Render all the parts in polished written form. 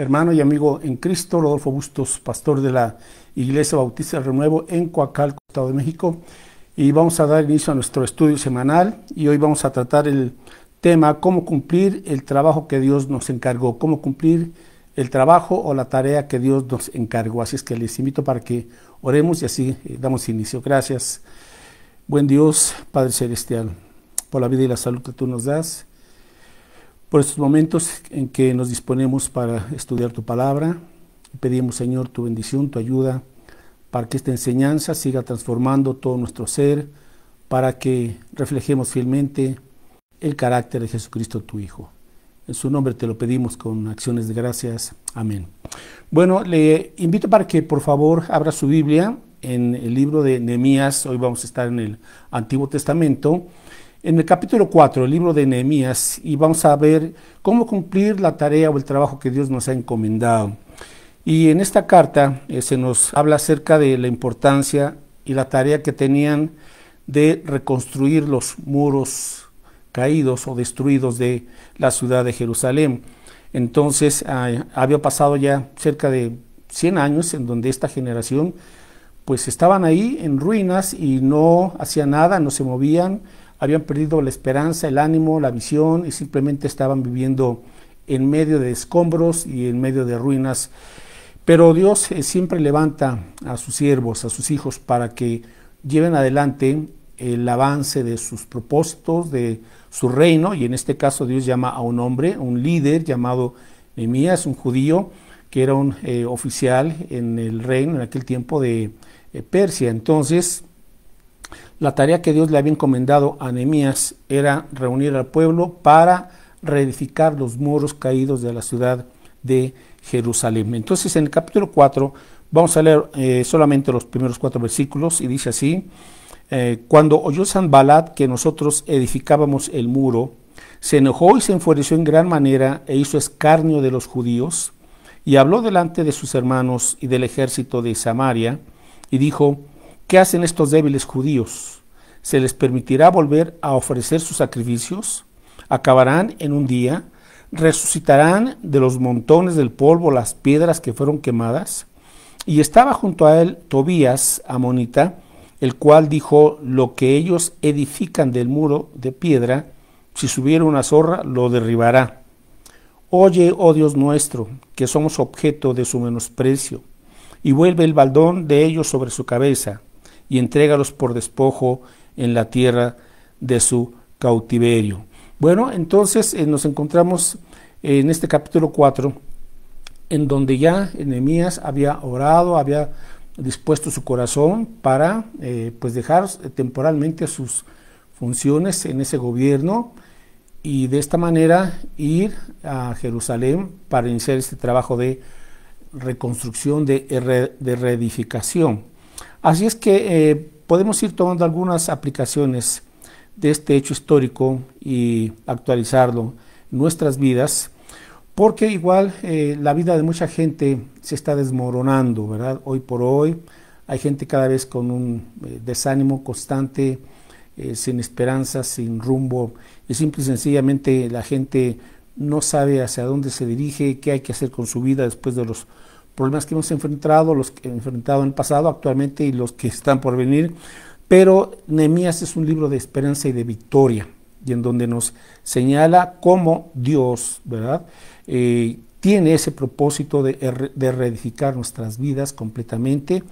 hermano y amigo en Cristo, Rodolfo Bustos, pastor de la Iglesia Bautista del Renuevo en Coacalco, Estado de México, y vamos a dar inicio a nuestro estudio semanal y hoy vamos a tratar el tema cómo cumplir el trabajo que Dios nos encargó, cómo cumplir el trabajo o la tarea que Dios nos encargó. Así es que les invito para que oremos y así damos inicio. Gracias, buen Dios, Padre Celestial, por la vida y la salud que tú nos das, por estos momentos en que nos disponemos para estudiar tu palabra. Pedimos, Señor, tu bendición, tu ayuda, para que esta enseñanza siga transformando todo nuestro ser, para que reflejemos fielmente el carácter de Jesucristo, tu Hijo. En su nombre te lo pedimos con acciones de gracias. Amén. Bueno, le invito para que por favor abra su Biblia en el libro de Nehemías. Hoy vamos a estar en el Antiguo Testamento, en el capítulo 4, el libro de Nehemías, y vamos a ver cómo cumplir la tarea o el trabajo que Dios nos ha encomendado. Y en esta carta se nos habla acerca de la importancia y la tarea que tenían de reconstruir los muros caídos o destruidos de la ciudad de Jerusalén. Entonces había pasado ya cerca de 100 años en donde esta generación pues estaban ahí en ruinas y no hacían nada, no se movían, habían perdido la esperanza, el ánimo, la visión y simplemente estaban viviendo en medio de escombros y en medio de ruinas. Pero Dios siempre levanta a sus siervos, a sus hijos, para que lleven adelante el avance de sus propósitos, de su reino, y en este caso Dios llama a un hombre, un líder llamado Nehemías, un judío, que era un oficial en el reino en aquel tiempo de Persia. Entonces, la tarea que Dios le había encomendado a Nehemías era reunir al pueblo para reedificar los muros caídos de la ciudad de Jerusalén. Entonces, en el capítulo 4, vamos a leer solamente los primeros 4 versículos, y dice así: cuando oyó Sanbalat que nosotros edificábamos el muro, se enojó y se enfureció en gran manera e hizo escarnio de los judíos, y habló delante de sus hermanos y del ejército de Samaria, y dijo: ¿qué hacen estos débiles judíos? ¿Se les permitirá volver a ofrecer sus sacrificios? ¿Acabarán en un día? ¿Resucitarán de los montones del polvo las piedras que fueron quemadas? Y estaba junto a él Tobías, amonita, el cual dijo: lo que ellos edifican del muro de piedra, si subiera una zorra, lo derribará. Oye, oh Dios nuestro, que somos objeto de su menosprecio, y vuelve el baldón de ellos sobre su cabeza, y entrégalos por despojo en la tierra de su cautiverio. Bueno, entonces nos encontramos en este capítulo 4, en donde ya Nehemías había orado, había dispuesto su corazón para pues dejar temporalmente sus funciones en ese gobierno y de esta manera ir a Jerusalén para iniciar este trabajo de reconstrucción, de reedificación. Así es que podemos ir tomando algunas aplicaciones de este hecho histórico y actualizarlo en nuestras vidas, porque igual la vida de mucha gente se está desmoronando, ¿verdad? Hoy por hoy hay gente cada vez con un desánimo constante, sin esperanza, sin rumbo, y simple y sencillamente la gente no sabe hacia dónde se dirige, qué hay que hacer con su vida después de los problemas que hemos enfrentado, los que hemos enfrentado en el pasado, actualmente, y los que están por venir. Pero Nehemías es un libro de esperanza y de victoria, y en donde nos señala cómo Dios, ¿verdad?, tiene ese propósito de reedificar nuestras vidas completamente,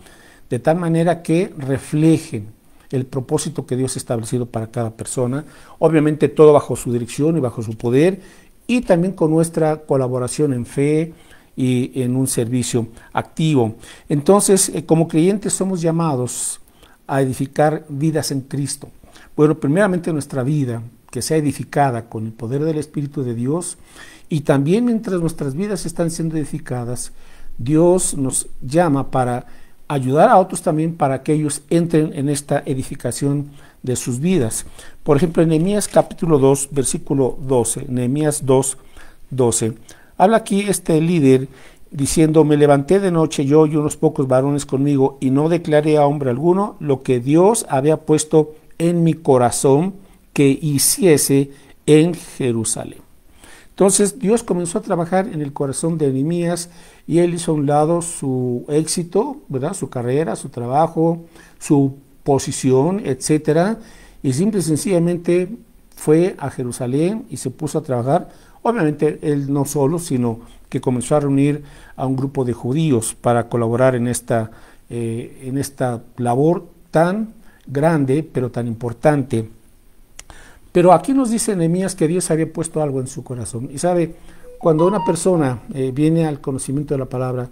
de tal manera que reflejen el propósito que Dios ha establecido para cada persona, obviamente todo bajo su dirección y bajo su poder, y también con nuestra colaboración en fe y en un servicio activo. Entonces, como creyentes somos llamados a edificar vidas en Cristo. Bueno, primeramente nuestra vida, que sea edificada con el poder del Espíritu de Dios, y también mientras nuestras vidas están siendo edificadas, Dios nos llama para ayudar a otros también para que ellos entren en esta edificación de sus vidas. Por ejemplo, en Nehemías capítulo 2, versículo 12, Nehemías 2, 12, habla aquí este líder diciendo: me levanté de noche yo y unos pocos varones conmigo, y no declaré a hombre alguno lo que Dios había puesto en mi corazón que hiciese en Jerusalén. Entonces Dios comenzó a trabajar en el corazón de Nehemías y él hizo a un lado su éxito, ¿verdad? Su carrera, su trabajo, su posición, etcétera, y simple y sencillamente fue a Jerusalén y se puso a trabajar. Obviamente él no solo, sino que comenzó a reunir a un grupo de judíos para colaborar en esta labor tan grande, pero tan importante. Pero aquí nos dice Nehemías que Dios había puesto algo en su corazón. Y sabe, cuando una persona viene al conocimiento de la palabra,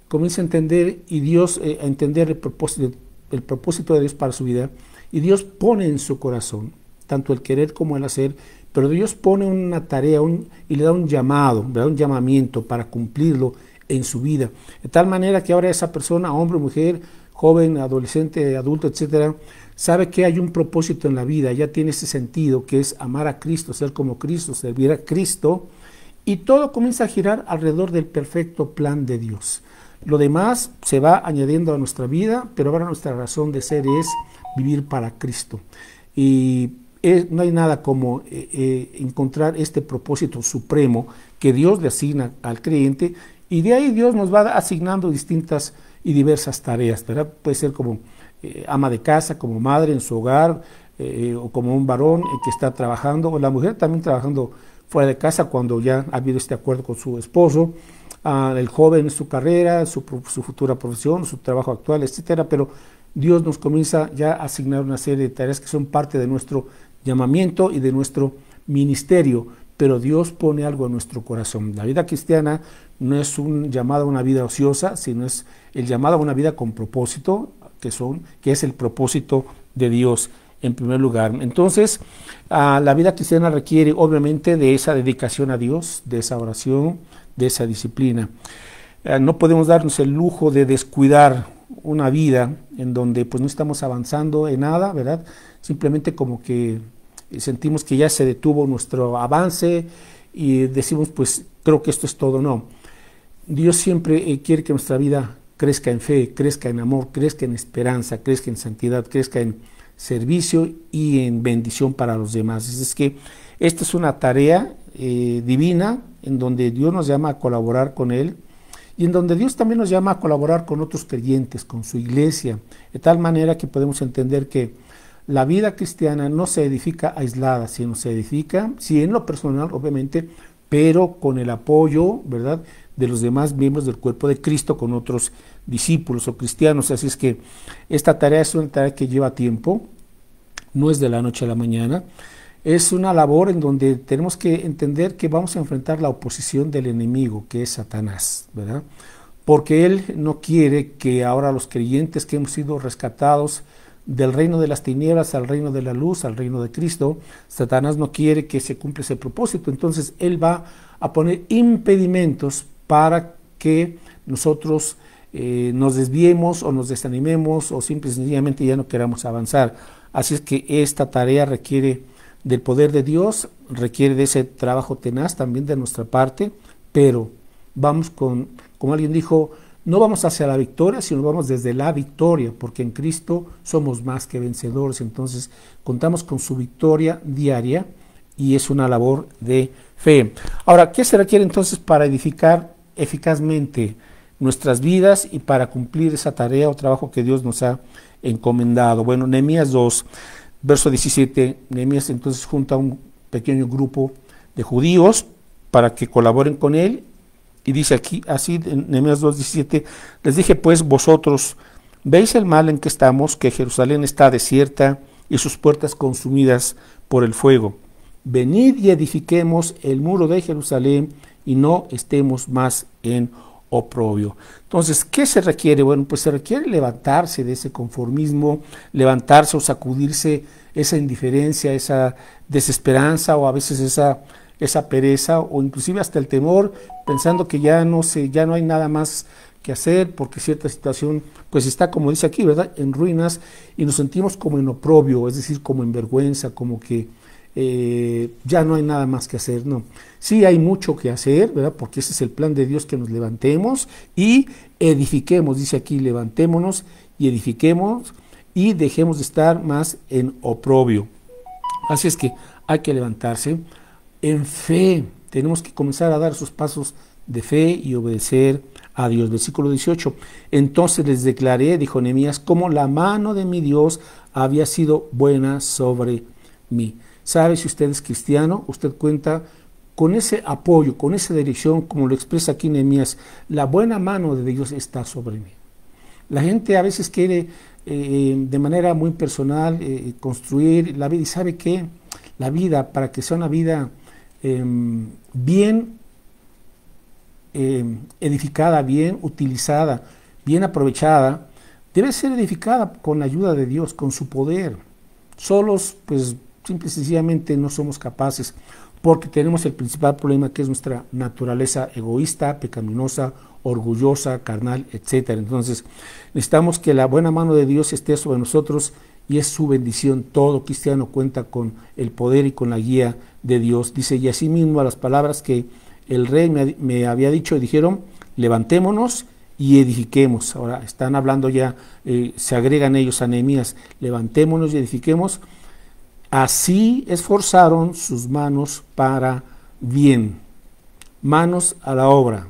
comienza a entender y Dios a entender el propósito de Dios para su vida, y Dios pone en su corazón tanto el querer como el hacer, pero Dios pone una tarea y le da un llamado, ¿verdad? Un llamamiento para cumplirlo en su vida. De tal manera que ahora esa persona, hombre, mujer, joven, adolescente, adulto, etcétera, sabe que hay un propósito en la vida, ya tiene ese sentido que es amar a Cristo, ser como Cristo, servir a Cristo, y todo comienza a girar alrededor del perfecto plan de Dios. Lo demás se va añadiendo a nuestra vida, pero ahora nuestra razón de ser es vivir para Cristo. Y no hay nada como encontrar este propósito supremo que Dios le asigna al creyente, y de ahí Dios nos va asignando distintas y diversas tareas, ¿verdad? Puede ser como ama de casa, como madre en su hogar, o como un varón que está trabajando, o la mujer también trabajando fuera de casa cuando ya ha habido este acuerdo con su esposo, el joven en su carrera, su futura profesión, su trabajo actual, etcétera. Pero Dios nos comienza ya a asignar una serie de tareas que son parte de nuestro llamamiento y de nuestro ministerio, pero Dios pone algo en nuestro corazón. La vida cristiana no es un llamado a una vida ociosa, sino es el llamado a una vida con propósito, que es el propósito de Dios en primer lugar. Entonces, la vida cristiana requiere obviamente de esa dedicación a Dios, de esa oración, de esa disciplina. No podemos darnos el lujo de descuidar una vida en donde pues no estamos avanzando en nada, ¿verdad? Simplemente como que sentimos que ya se detuvo nuestro avance y decimos, pues creo que esto es todo. No, Dios siempre quiere que nuestra vida crezca en fe, crezca en amor, crezca en esperanza, crezca en santidad, crezca en servicio y en bendición para los demás. Es que esta es una tarea divina en donde Dios nos llama a colaborar con Él, y en donde Dios también nos llama a colaborar con otros creyentes, con su iglesia, de tal manera que podemos entender que la vida cristiana no se edifica aislada, sino se edifica, sí, en lo personal, obviamente, pero con el apoyo, ¿verdad?, de los demás miembros del cuerpo de Cristo, con otros discípulos o cristianos. Así es que esta tarea es una tarea que lleva tiempo, no es de la noche a la mañana, es una labor en donde tenemos que entender que vamos a enfrentar la oposición del enemigo, que es Satanás, ¿verdad? Porque él no quiere que ahora los creyentes que hemos sido rescatados del reino de las tinieblas al reino de la luz, al reino de Cristo, Satanás no quiere que se cumpla ese propósito. Entonces él va a poner impedimentos para que nosotros nos desviemos o nos desanimemos o simple y sencillamente ya no queramos avanzar. Así es que esta tarea requiere del poder de Dios, requiere de ese trabajo tenaz también de nuestra parte, pero vamos como alguien dijo, no vamos hacia la victoria, sino vamos desde la victoria, porque en Cristo somos más que vencedores. Entonces contamos con su victoria diaria y es una labor de fe. Ahora, ¿qué se requiere entonces para edificar eficazmente nuestras vidas y para cumplir esa tarea o trabajo que Dios nos ha encomendado? Bueno, Nehemías 2, verso 17, Nehemías entonces junta a un pequeño grupo de judíos para que colaboren con él. Y dice aquí, así en Nehemías 2:17, les dije pues, vosotros veis el mal en que estamos, que Jerusalén está desierta y sus puertas consumidas por el fuego. Venid y edifiquemos el muro de Jerusalén y no estemos más en oprobio. Entonces, ¿qué se requiere? Bueno, pues se requiere levantarse de ese conformismo, levantarse o sacudirse esa indiferencia, esa desesperanza o a veces esa pereza o inclusive hasta el temor, pensando que ya no hay nada más que hacer porque cierta situación pues está, como dice aquí, ¿verdad?, en ruinas, y nos sentimos como en oprobio, es decir, como en vergüenza, como que ya no hay nada más que hacer. No, sí hay mucho que hacer, ¿verdad?, porque ese es el plan de Dios, que nos levantemos y edifiquemos, dice aquí, levantémonos y edifiquemos y dejemos de estar más en oprobio. Así es que hay que levantarse en fe, Tenemos que comenzar a dar esos pasos de fe y obedecer a Dios. Versículo 18. Entonces les declaré, dijo Nehemías, como la mano de mi Dios había sido buena sobre mí. ¿Sabe? Si usted es cristiano, usted cuenta con ese apoyo, con esa dirección, como lo expresa aquí Nehemías. La buena mano de Dios está sobre mí. La gente a veces quiere de manera muy personal construir la vida, y ¿sabe qué? La vida, para que sea una vida bien edificada, bien utilizada, bien aprovechada, debe ser edificada con la ayuda de Dios, con su poder. Solos, pues, simple y sencillamente no somos capaces, porque tenemos el principal problema, que es nuestra naturaleza egoísta, pecaminosa, orgullosa, carnal, etc. Entonces, necesitamos que la buena mano de Dios esté sobre nosotros, y es su bendición. Todo cristiano cuenta con el poder y con la guía de Dios. Dice, y así mismo a las palabras que el rey me había dicho, dijeron, levantémonos y edifiquemos. Ahora están hablando ya, se agregan ellos a Nehemías, levantémonos y edifiquemos. Así esforzaron sus manos para bien. Manos a la obra.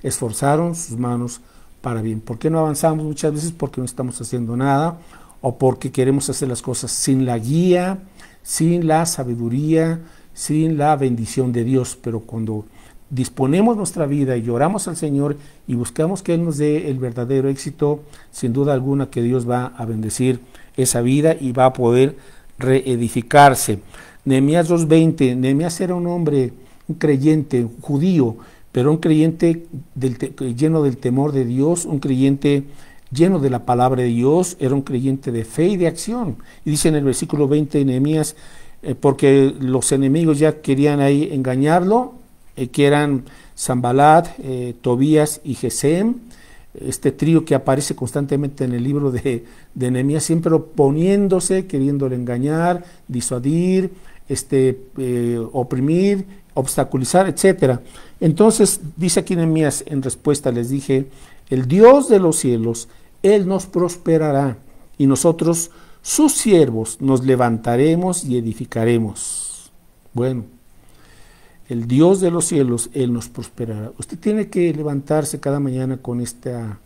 Esforzaron sus manos para bien. ¿Por qué no avanzamos muchas veces? Porque no estamos haciendo nada, o porque queremos hacer las cosas sin la guía, sin la sabiduría, sin la bendición de Dios. Pero cuando disponemos nuestra vida y lloramos al Señor y buscamos que Él nos dé el verdadero éxito, sin duda alguna que Dios va a bendecir esa vida y va a poder reedificarse. Nehemías 2:20. Nehemías era un hombre, un creyente, un judío, pero un creyente lleno del temor de Dios, un creyente lleno de la palabra de Dios, era un creyente de fe y de acción. Y dice en el versículo 20 de Nehemías, porque los enemigos ya querían ahí engañarlo, que eran Sanbalat, Tobías y Gesem, este trío que aparece constantemente en el libro de Nehemías, siempre oponiéndose, queriéndole engañar, disuadir, oprimir, obstaculizar, etcétera. Entonces dice aquí Nehemías en respuesta, les dije, el Dios de los cielos, Él nos prosperará, y nosotros, sus siervos, nos levantaremos y edificaremos. Bueno, el Dios de los cielos, Él nos prosperará. Usted tiene que levantarse cada mañana con esta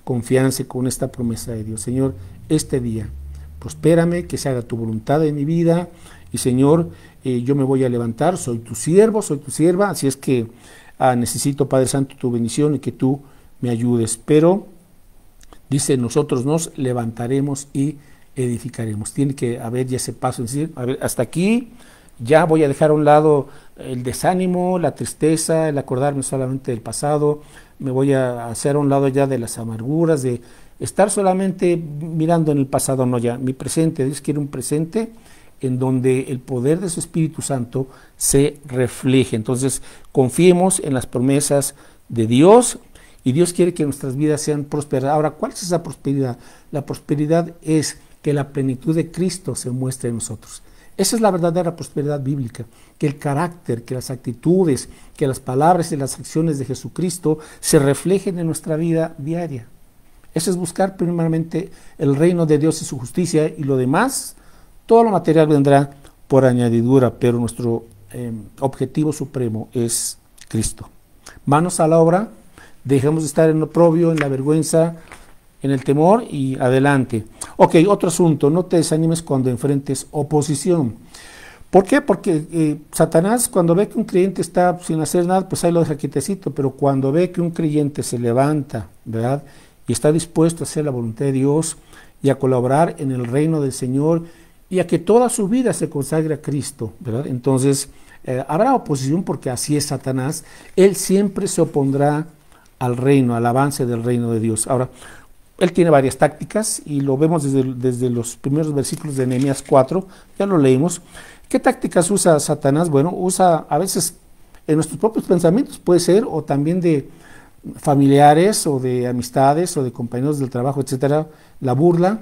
confianza, con esta promesa de Dios. Señor, este día, prospérame, que se haga tu voluntad en mi vida, y Señor, yo me voy a levantar, soy tu siervo, soy tu sierva, así es que necesito, Padre Santo, tu bendición y que tú me ayudes. Pero, dice, nosotros nos levantaremos y edificaremos. Tiene que haber ya ese paso, es decir, a ver, hasta aquí, ya voy a dejar a un lado el desánimo, la tristeza, el acordarme solamente del pasado, me voy a hacer a un lado ya de las amarguras, de estar solamente mirando en el pasado, no ya, mi presente. Dios quiere un presente en donde el poder de su Espíritu Santo se refleje. Entonces, confiemos en las promesas de Dios, y Dios quiere que nuestras vidas sean prósperas. Ahora, ¿cuál es esa prosperidad? La prosperidad es que la plenitud de Cristo se muestre en nosotros. Esa es la verdadera prosperidad bíblica, que el carácter, que las actitudes, que las palabras y las acciones de Jesucristo se reflejen en nuestra vida diaria. Eso es buscar primeramente el reino de Dios y su justicia, y lo demás, todo lo material vendrá por añadidura, pero nuestro objetivo supremo es Cristo. Manos a la obra, dejemos de estar en el oprobio, en la vergüenza, en el temor, y adelante. Ok, otro asunto, no te desanimes cuando enfrentes oposición. ¿Por qué? Porque Satanás, cuando ve que un creyente está sin hacer nada, pues ahí lo deja quietecito, pero cuando ve que un creyente se levanta, ¿verdad?, y está dispuesto a hacer la voluntad de Dios y a colaborar en el reino del Señor, y a que toda su vida se consagre a Cristo, ¿verdad? Entonces, habrá oposición, porque así es Satanás. Él siempre se opondrá al reino, al avance del reino de Dios. Ahora, él tiene varias tácticas, y lo vemos desde los primeros versículos de Nehemías 4, ya lo leímos. ¿Qué tácticas usa Satanás? Bueno, usa a veces en nuestros propios pensamientos, puede ser, o también de familiares, o de amistades, o de compañeros del trabajo, etcétera, la burla,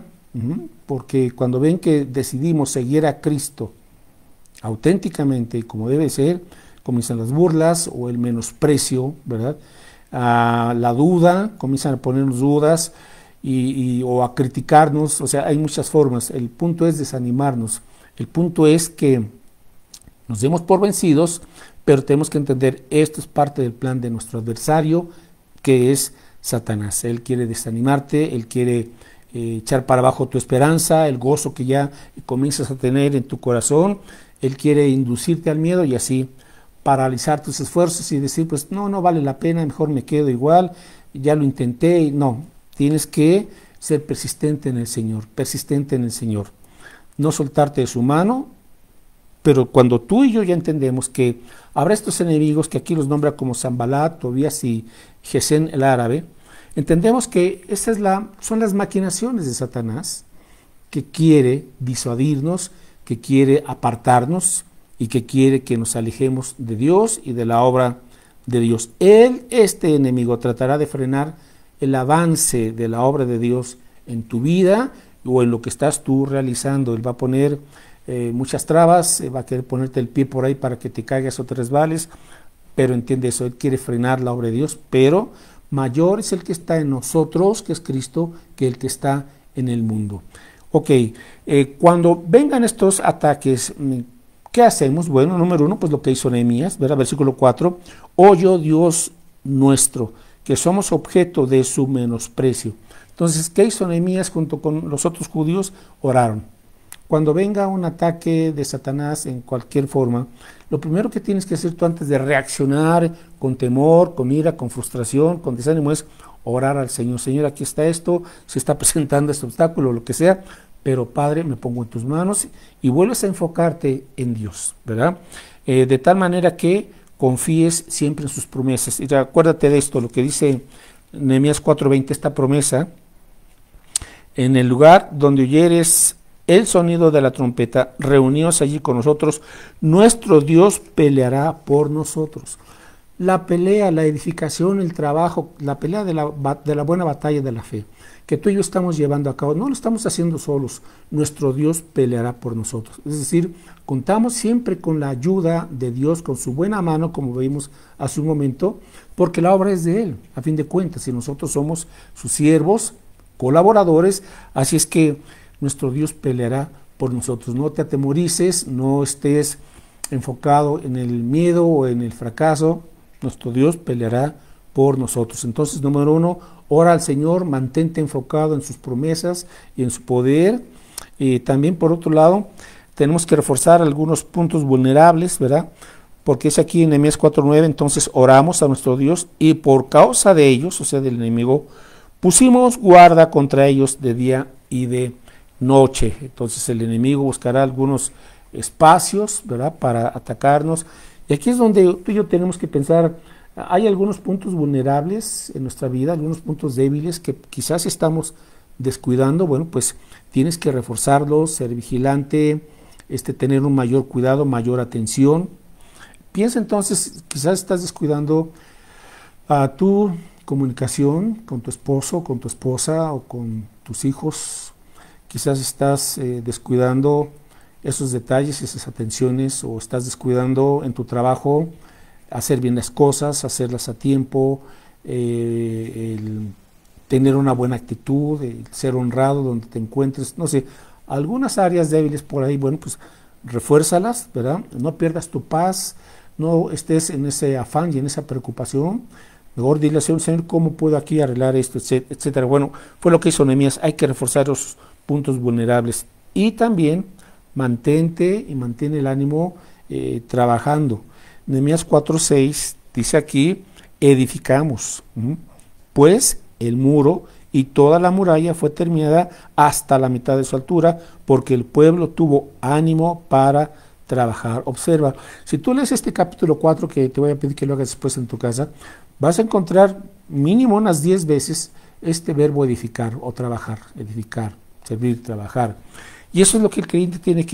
porque cuando ven que decidimos seguir a Cristo auténticamente, como debe ser, comienzan las burlas, o el menosprecio, ¿verdad?, la duda, comienzan a ponernos dudas, o a criticarnos. O sea, hay muchas formas. El punto es desanimarnos. El punto es que nos demos por vencidos, pero tenemos que entender, esto es parte del plan de nuestro adversario, que es Satanás. Él quiere desanimarte, él quiere echar para abajo tu esperanza, el gozo que ya comienzas a tener en tu corazón. Él quiere inducirte al miedo y así paralizar tus esfuerzos y decir, pues no vale la pena, mejor me quedo igual, ya lo intenté. No, tienes que ser persistente en el Señor, no soltarte de su mano. Pero cuando tú y yo ya entendemos que habrá estos enemigos, que aquí los nombra como Sanbalat, Tobías y Gesén el árabe, entendemos que son las maquinaciones de Satanás, que quiere disuadirnos, que quiere apartarnos y que quiere que nos alejemos de Dios y de la obra de Dios. Este enemigo, tratará de frenar el avance de la obra de Dios en tu vida o en lo que estás tú realizando. Él va a poner muchas trabas, va a querer ponerte el pie por ahí para que te caigas o te resbales, pero entiende eso, Él quiere frenar la obra de Dios, pero mayor es el que está en nosotros, que es Cristo, que el que está en el mundo. Ok, cuando vengan estos ataques, ¿qué hacemos? Bueno, número uno, pues lo que hizo Nehemías, ¿verdad? Versículo 4, oye Dios nuestro, que somos objeto de su menosprecio. Entonces, ¿qué hizo Nehemías junto con los otros judíos? Oraron. Cuando venga un ataque de Satanás en cualquier forma, lo primero que tienes que hacer tú antes de reaccionar con temor, con ira, con frustración, con desánimo, es orar al Señor. Señor, aquí está esto, se está presentando este obstáculo, lo que sea, pero Padre, me pongo en tus manos, y vuelves a enfocarte en Dios, ¿verdad? De tal manera que confíes siempre en sus promesas. Y acuérdate de esto, lo que dice Nehemías 4:20, esta promesa: en el lugar donde oyeres el sonido de la trompeta, reunidos allí con nosotros, nuestro Dios peleará por nosotros. La pelea, la edificación, el trabajo, la pelea de la buena batalla de la fe, que tú y yo estamos llevando a cabo, no lo estamos haciendo solos, nuestro Dios peleará por nosotros. Es decir, contamos siempre con la ayuda de Dios, con su buena mano, como vimos hace un momento, porque la obra es de Él, a fin de cuentas, y nosotros somos sus siervos, colaboradores, así es que nuestro Dios peleará por nosotros. No te atemorices, no estés enfocado en el miedo o en el fracaso, nuestro Dios peleará por nosotros. Entonces, número uno, ora al Señor, mantente enfocado en sus promesas y en su poder. También, por otro lado, tenemos que reforzar algunos puntos vulnerables, ¿verdad? Porque es aquí en Nehemías 4:9, entonces oramos a nuestro Dios y por causa de ellos, o sea, del enemigo, pusimos guarda contra ellos de día y de noche. Entonces el enemigo buscará algunos espacios, ¿verdad?, para atacarnos. Y aquí es donde tú y yo tenemos que pensar, hay algunos puntos vulnerables en nuestra vida, algunos puntos débiles que quizás estamos descuidando. Bueno, pues tienes que reforzarlos, ser vigilante, tener un mayor cuidado, mayor atención. Piensa entonces, quizás estás descuidando a tu comunicación con tu esposo, con tu esposa o con tus hijos. Quizás estás descuidando esos detalles, esas atenciones, o estás descuidando en tu trabajo hacer bien las cosas, hacerlas a tiempo, el tener una buena actitud, el ser honrado donde te encuentres, no sé, algunas áreas débiles por ahí. Bueno, pues refuérzalas, ¿verdad? No pierdas tu paz, no estés en ese afán y en esa preocupación. Mejor dile al Señor, ¿cómo puedo aquí arreglar esto?, etcétera. Bueno, fue lo que hizo Nehemías. Hay que reforzar los puntos vulnerables y también mantén el ánimo trabajando. Nehemías 4:6 dice aquí: edificamos, pues el muro y toda la muralla fue terminada hasta la mitad de su altura, porque el pueblo tuvo ánimo para trabajar. Observa, si tú lees este capítulo 4, que te voy a pedir que lo hagas después en tu casa, vas a encontrar mínimo unas 10 veces este verbo edificar o trabajar, edificar, servir, trabajar. Y eso es lo que el creyente tiene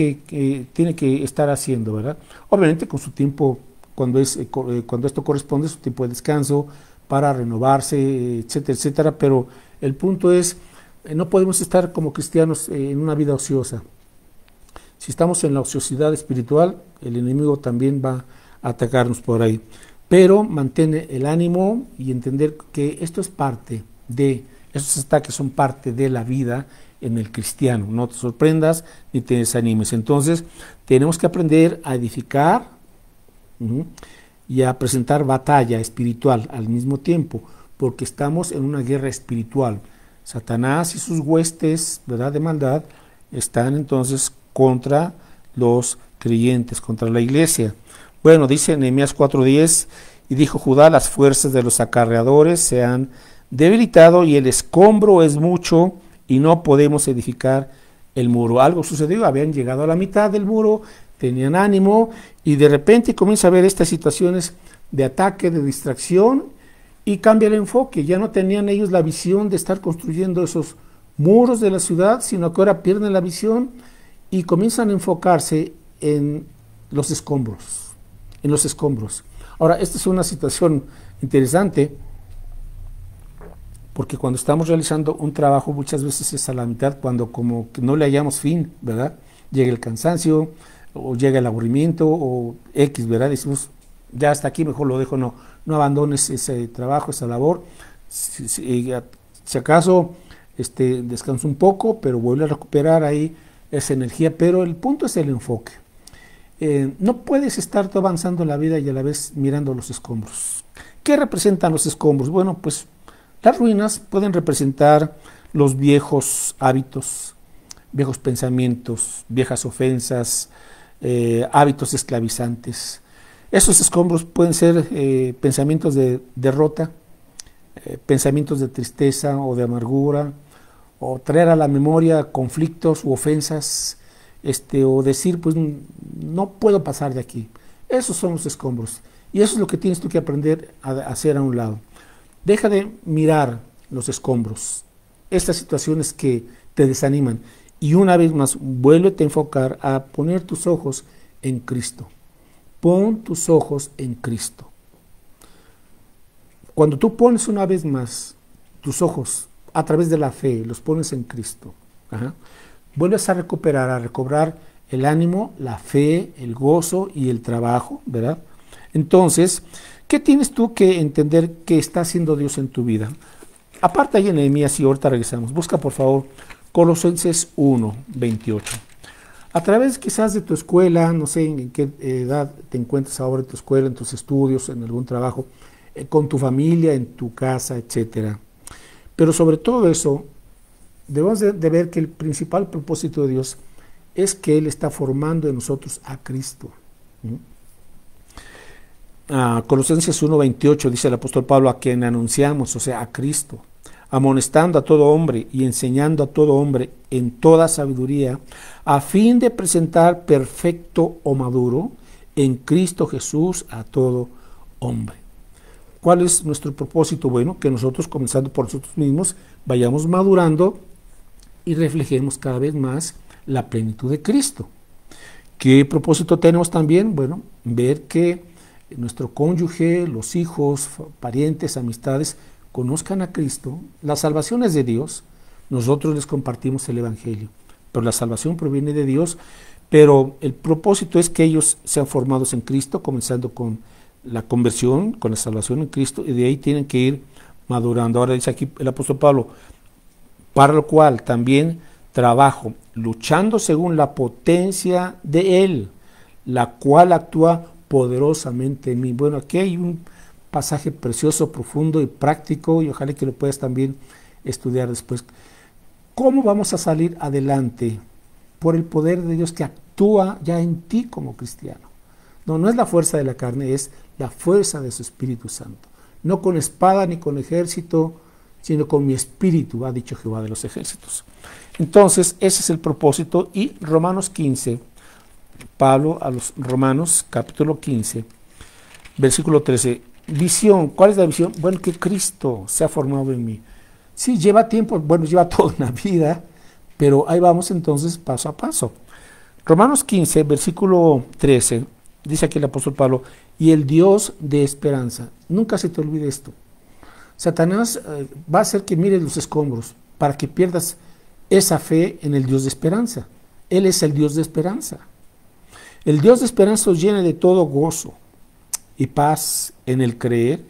que estar haciendo, ¿verdad? Obviamente con su tiempo, cuando esto corresponde, su tiempo de descanso, para renovarse, etcétera, etcétera. Pero el punto es, no podemos estar como cristianos en una vida ociosa. Si estamos en la ociosidad espiritual, el enemigo también va a atacarnos por ahí. Pero mantén el ánimo y entender que esto es parte de, estos ataques son parte de la vida en el cristiano. No te sorprendas ni te desanimes. Entonces, tenemos que aprender a edificar y a presentar batalla espiritual al mismo tiempo, porque estamos en una guerra espiritual. Satanás y sus huestes, ¿verdad?, de maldad están entonces contra los creyentes, contra la iglesia. Bueno, dice Nehemías 4:10, y dijo Judá: las fuerzas de los acarreadores se han debilitado y el escombro es mucho y no podemos edificar el muro. Algo sucedió, habían llegado a la mitad del muro, tenían ánimo y de repente comienza a ver estas situaciones de ataque, de distracción, y cambia el enfoque. Ya no tenían ellos la visión de estar construyendo esos muros de la ciudad, sino que ahora pierden la visión y comienzan a enfocarse en los escombros, Ahora, esta es una situación interesante, porque cuando estamos realizando un trabajo muchas veces es a la mitad, cuando como que no le hallamos fin, ¿verdad? Llega el cansancio, o llega el aburrimiento, o X, ¿verdad? Decimos, ya hasta aquí, mejor lo dejo, no abandones ese trabajo, esa labor. Si acaso descansa un poco, pero vuelve a recuperar ahí esa energía, pero el punto es el enfoque. No puedes estar tú avanzando en la vida y a la vez mirando los escombros. ¿Qué representan los escombros? Bueno, pues las ruinas pueden representar los viejos hábitos, viejos pensamientos, viejas ofensas, hábitos esclavizantes. Esos escombros pueden ser pensamientos de derrota, pensamientos de tristeza o de amargura, o traer a la memoria conflictos u ofensas, o decir, pues no puedo pasar de aquí. Esos son los escombros. Y eso es lo que tienes tú que aprender a hacer a un lado. Deja de mirar los escombros, estas situaciones que te desaniman. Y una vez más, vuélvete a enfocar a poner tus ojos en Cristo. Pon tus ojos en Cristo. Cuando tú pones una vez más tus ojos a través de la fe, los pones en Cristo, vuelves a recobrar el ánimo, la fe, el gozo y el trabajo, ¿verdad? Entonces, ¿qué tienes tú que entender que está haciendo Dios en tu vida? Aparte ahí en Nehemías, y ahorita regresamos. Busca por favor Colosenses 1:28. A través quizás de tu escuela, no sé en qué edad te encuentras ahora en tu escuela, en tus estudios, en algún trabajo, con tu familia, en tu casa, etcétera. Pero sobre todo eso, debemos de ver que el principal propósito de Dios es que Él está formando en nosotros a Cristo. Colosenses 1:28 dice el apóstol Pablo: a quien anunciamos, o sea, a Cristo, amonestando a todo hombre y enseñando a todo hombre en toda sabiduría, a fin de presentar perfecto o maduro en Cristo Jesús a todo hombre. ¿Cuál es nuestro propósito? Bueno, que nosotros, comenzando por nosotros mismos, vayamos madurando y reflejemos cada vez más la plenitud de Cristo. ¿Qué propósito tenemos también? Bueno, ver que nuestro cónyuge, los hijos, parientes, amistades, conozcan a Cristo. La salvación es de Dios, nosotros les compartimos el Evangelio, pero la salvación proviene de Dios, pero el propósito es que ellos sean formados en Cristo, comenzando con la conversión, con la salvación en Cristo, y de ahí tienen que ir madurando. Ahora dice aquí el apóstol Pablo: para lo cual también trabajo, luchando según la potencia de Él, la cual actúa poderosamente en mí. Bueno, aquí hay un pasaje precioso, profundo y práctico, y ojalá que lo puedas también estudiar después. ¿Cómo vamos a salir adelante? Por el poder de Dios que actúa ya en ti como cristiano. No es la fuerza de la carne, es la fuerza de su Espíritu Santo. No con espada ni con ejército, sino con mi espíritu, ha dicho Jehová de los ejércitos. Entonces, ese es el propósito. Y Romanos 15, Pablo a los Romanos, capítulo 15, versículo 13. Visión, ¿cuál es la visión? Bueno, que Cristo se ha formado en mí. Sí, lleva tiempo, bueno, lleva toda una vida, pero ahí vamos entonces paso a paso. Romanos 15, versículo 13, dice aquí el apóstol Pablo: y el Dios de esperanza. Nunca se te olvide esto. Satanás va a hacer que mires los escombros para que pierdas esa fe en el Dios de esperanza. Él es el Dios de esperanza. El Dios de esperanza os llene de todo gozo y paz en el creer,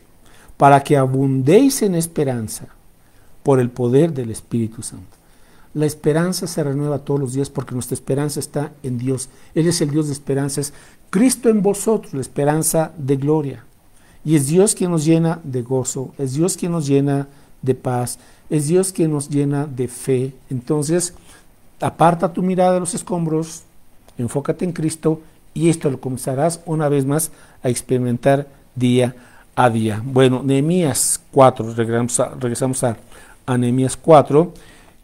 para que abundéis en esperanza por el poder del Espíritu Santo. La esperanza se renueva todos los días porque nuestra esperanza está en Dios. Él es el Dios de esperanzas. Cristo en vosotros, la esperanza de gloria. Y es Dios quien nos llena de gozo, es Dios quien nos llena de paz, es Dios quien nos llena de fe. Entonces, aparta tu mirada de los escombros, enfócate en Cristo y esto lo comenzarás una vez más a experimentar día a día. Bueno, Nehemías 4, regresamos a Nehemías 4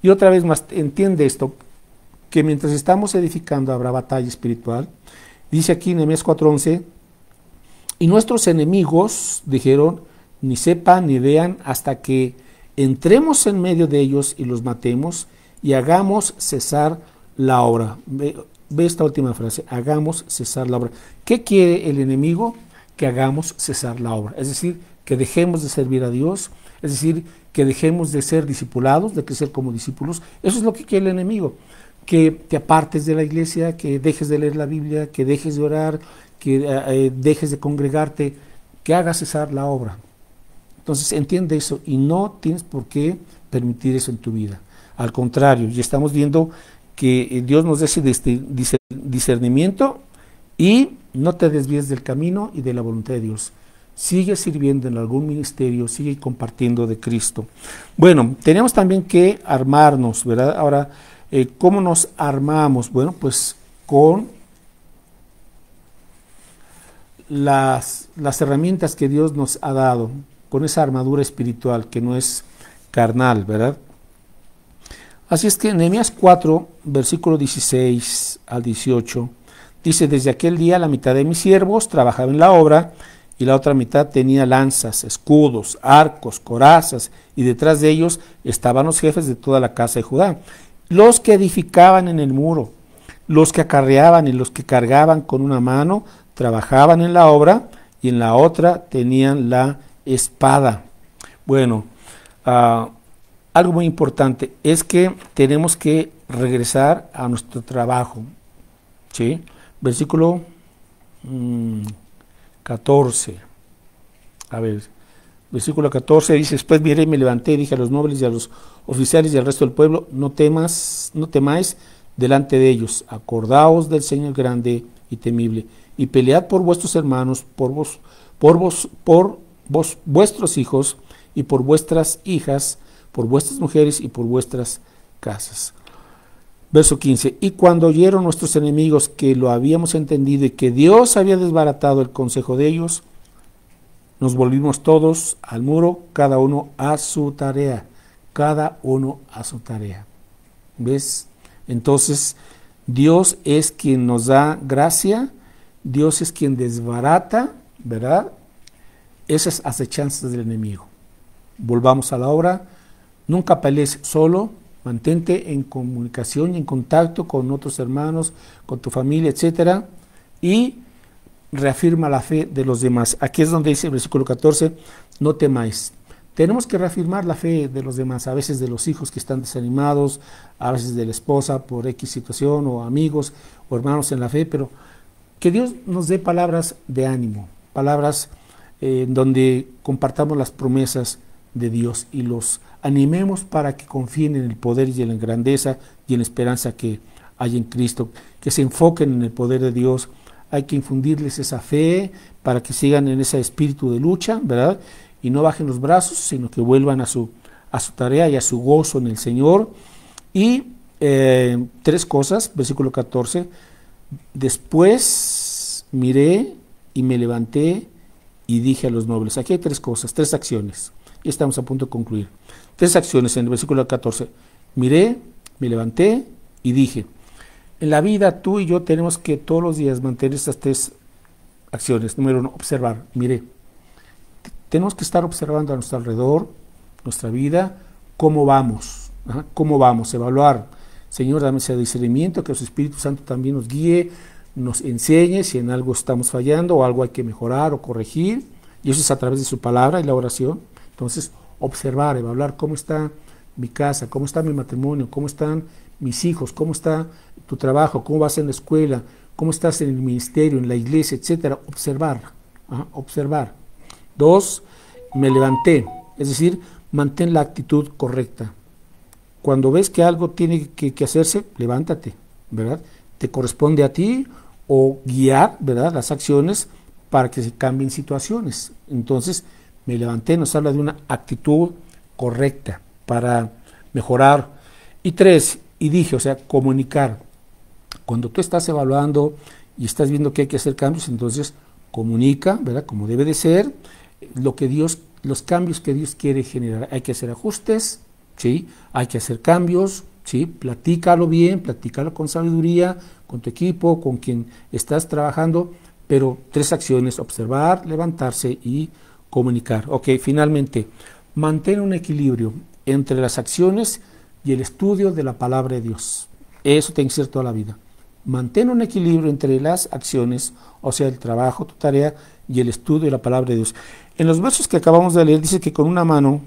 y otra vez más entiende esto, que mientras estamos edificando habrá batalla espiritual. Dice aquí Nehemías 4:11, y nuestros enemigos dijeron, ni sepan ni vean hasta que entremos en medio de ellos y los matemos y hagamos cesar la obra. Ve esta última frase, hagamos cesar la obra. ¿Qué quiere el enemigo? Que hagamos cesar la obra. Es decir, que dejemos de servir a Dios, es decir, que dejemos de ser discipulados, de crecer como discípulos. Eso es lo que quiere el enemigo. Que te apartes de la iglesia, que dejes de leer la Biblia, que dejes de orar, que dejes de congregarte, que hagas cesar la obra. Entonces entiende eso y no tienes por qué permitir eso en tu vida. Al contrario, ya estamos viendo que Dios nos dé ese discernimiento y no te desvíes del camino y de la voluntad de Dios. Sigue sirviendo en algún ministerio, sigue compartiendo de Cristo. Bueno, tenemos también que armarnos, ¿verdad? Ahora, ¿cómo nos armamos? Bueno, pues con las herramientas que Dios nos ha dado, con esa armadura espiritual que no es carnal, ¿verdad? Así es que en Nehemías 4, versículo 16 al 18, dice, desde aquel día la mitad de mis siervos trabajaba en la obra y la otra mitad tenía lanzas, escudos, arcos, corazas, y detrás de ellos estaban los jefes de toda la casa de Judá, los que edificaban en el muro, los que acarreaban y los que cargaban con una mano, trabajaban en la obra y en la otra tenían la espada. Bueno, algo muy importante es que tenemos que regresar a nuestro trabajo. ¿Sí? Versículo 14. A ver, versículo 14 dice, después miré y me levanté y dije a los nobles y a los oficiales y al resto del pueblo, no temáis delante de ellos, acordaos del Señor grande y temible, y pelead por vuestros hermanos, por vuestros hijos y por vuestras hijas, por vuestras mujeres y por vuestras casas. Verso 15, y cuando oyeron nuestros enemigos que lo habíamos entendido y que Dios había desbaratado el consejo de ellos, nos volvimos todos al muro, cada uno a su tarea, cada uno a su tarea. ¿Ves? Entonces, Dios es quien nos da gracia, Dios es quien desbarata, ¿verdad? Esas acechanzas del enemigo. Volvamos a la obra, nunca pelees solo, mantente en comunicación y en contacto con otros hermanos, con tu familia, etcétera, y reafirma la fe de los demás. Aquí es donde dice el versículo 14, no temáis. Tenemos que reafirmar la fe de los demás, a veces de los hijos que están desanimados, a veces de la esposa por X situación, o amigos o hermanos en la fe, pero que Dios nos dé palabras de ánimo, palabras donde compartamos las promesas de Dios y los animemos para que confíen en el poder y en la grandeza y en la esperanza que hay en Cristo, que se enfoquen en el poder de Dios. Hay que infundirles esa fe para que sigan en ese espíritu de lucha, ¿verdad? Y no bajen los brazos, sino que vuelvan a su tarea y a su gozo en el Señor. Y tres cosas, versículo 14, después miré y me levanté y dije a los nobles. Aquí hay tres cosas, tres acciones. Y estamos a punto de concluir. Tres acciones en el versículo 14. Miré, me levanté y dije. En la vida tú y yo tenemos que todos los días mantener estas tres acciones. Número uno, observar. Miré. Tenemos que estar observando a nuestro alrededor, nuestra vida, cómo vamos. Cómo vamos, evaluar. Señor, dame ese discernimiento, que el Espíritu Santo también nos guíe, nos enseñe si en algo estamos fallando o algo hay que mejorar o corregir. Y eso es a través de su palabra y la oración. Entonces, observar, evaluar cómo está mi casa, cómo está mi matrimonio, cómo están mis hijos, cómo está tu trabajo, cómo vas en la escuela, cómo estás en el ministerio, en la iglesia, etcétera. Observar, observar. Dos, me levanté, es decir, mantén la actitud correcta. cuando ves que algo tiene que hacerse, levántate, ¿verdad? Te corresponde a ti o guiar, ¿verdad?, las acciones para que se cambien situaciones. Entonces, me levanté, nos habla de una actitud correcta para mejorar. Y 3, y dije, o sea, comunicar. Cuando tú estás evaluando y estás viendo que hay que hacer cambios, entonces comunica, ¿verdad?, como debe de ser, los cambios que Dios quiere generar. Hay que hacer ajustes, ¿sí? Hay que hacer cambios, ¿sí? Platícalo bien, platícalo con sabiduría, con tu equipo, con quien estás trabajando, pero 3 acciones: observar, levantarse y comunicar. Ok, finalmente, mantén un equilibrio entre las acciones y el estudio de la palabra de Dios. Eso tiene que ser toda la vida. Mantén un equilibrio entre las acciones, o sea, el trabajo, tu tarea, y el estudio de la palabra de Dios. En los versos que acabamos de leer, dice que con una mano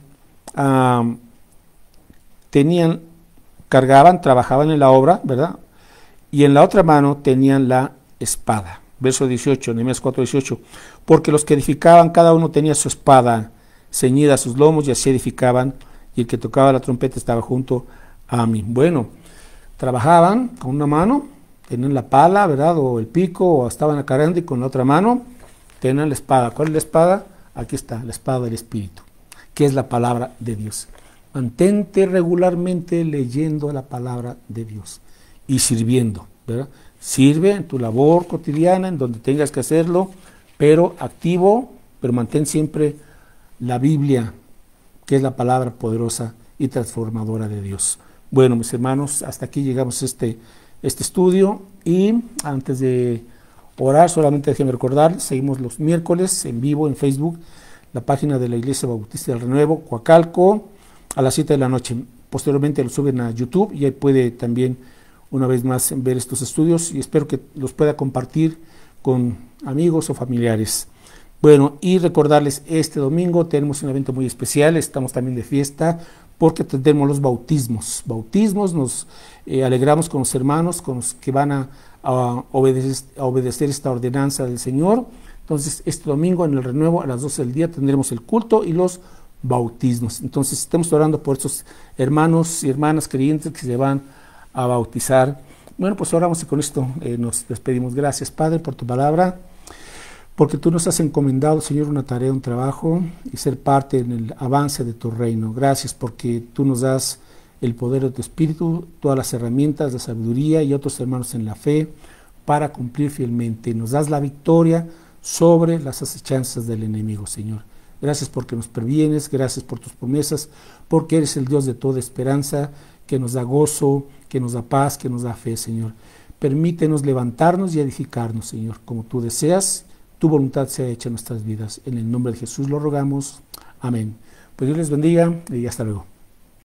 cargaban, trabajaban en la obra, ¿verdad? Y en la otra mano tenían la espada. Verso 18, Nehemías 4:18. Porque los que edificaban, cada uno tenía su espada ceñida a sus lomos, y así edificaban, y el que tocaba la trompeta estaba junto a mí. Bueno, trabajaban con una mano, tenían la pala, ¿verdad?, o el pico, o estaban acarreando, y con la otra mano tenían la espada. ¿Cuál es la espada? Aquí está, la espada del Espíritu, que es la palabra de Dios. Mantente regularmente leyendo la palabra de Dios y sirviendo, ¿verdad? Sirve en tu labor cotidiana, en donde tengas que hacerlo, pero activo, pero mantén siempre la Biblia, que es la palabra poderosa y transformadora de Dios. Bueno, mis hermanos, hasta aquí llegamos a este estudio, y antes de orar, solamente déjenme recordar, seguimos los miércoles en vivo en Facebook, la página de la Iglesia Bautista del Renuevo, Coacalco, a las 7 de la noche. Posteriormente lo suben a YouTube, y ahí puede también una vez más ver estos estudios, y espero que los pueda compartir con amigos o familiares. Bueno, y recordarles, este domingo tenemos un evento muy especial, estamos también de fiesta, porque tendremos los bautismos. Nos alegramos con los hermanos, con los que van a obedecer esta ordenanza del Señor. Entonces, este domingo en el Renuevo a las 12 del día tendremos el culto y los bautismos. Entonces, estamos orando por estos hermanos y hermanas creyentes que se van a bautizar. Bueno, pues oramos, y con esto nos despedimos. Gracias, Padre, por tu palabra, porque tú nos has encomendado, Señor, una tarea, un trabajo, y ser parte en el avance de tu reino. Gracias porque tú nos das el poder de tu Espíritu, todas las herramientas, la sabiduría y otros hermanos en la fe para cumplir fielmente. Nos das la victoria sobre las acechanzas del enemigo, Señor. Gracias porque nos previenes, gracias por tus promesas, porque eres el Dios de toda esperanza, que nos da gozo, que nos da paz, que nos da fe, Señor. Permítenos levantarnos y edificarnos, Señor, como tú deseas. Tu voluntad sea hecha en nuestras vidas. En el nombre de Jesús lo rogamos. Amén. Pues Dios les bendiga y hasta luego.